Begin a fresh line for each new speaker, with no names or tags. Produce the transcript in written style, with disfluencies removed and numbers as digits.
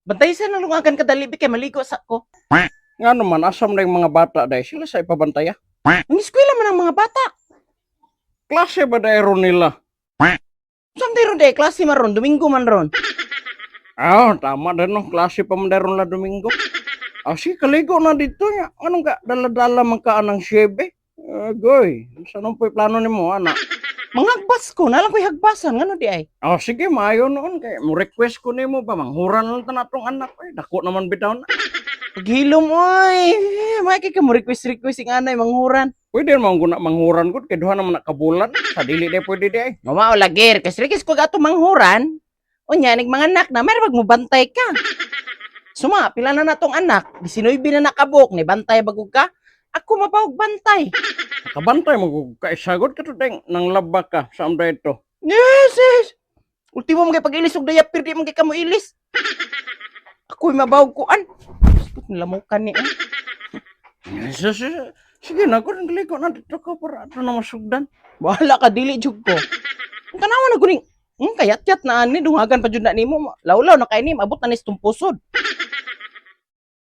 Bantay sa nalungagan kadali kay maligo sa ko.
Nga naman, asam na yung mga bata dahil sila sa ipabantaya.
Ang eskwela man ang mga bata.
Klase ba dahil nila?
Samtay ron day, klase man ron, Domingo man ron.
Tama din no. Klase pa man dahil la Domingo. Si kaligo na dito niya. Anong ka, dala-dala man ka ng syebe? Goy, saan po plano ni mo, anak?
Mangagbas ko, nalang ko'y hagbasan, ngano di ay?
Sige, maayo noon. Kaya mo request ko ni mo ba, manghuran lang tanatong anak. Dako naman bitaw na.
Paghilom, oy. May kay ka mo request yung anay, manghuran.
Pwede naman ko na manghuran ko. Kaya duha naman nakabulan. Sa dili de pwede de ay.
Mama o lagir, kasi request ko gato manghuran. O nya, mga anak na, may magmubantay ka. Suma, pila na natong anak, 19 na nakabuk, ni bantay bagog ka. Ako mapahog bantay.
Nakabantay mo ko. Kaisagot ka to deng. Nang laba ka. Saan ba ito?
Yes. Ultimo mo kay pag-ilis og dayapir, di mo kay kamo ilis. Ako'y mabawag kuan. Nilamukan ni.
Sige na, kung nagliko na dito ka para ito na masugdan.
Wala ka, dili jug ko. Ang tanawa na guning, kayat-yat na ani, dungagan pa jud na nimo. Lawlaw na kay ni, abot na ni tumposod.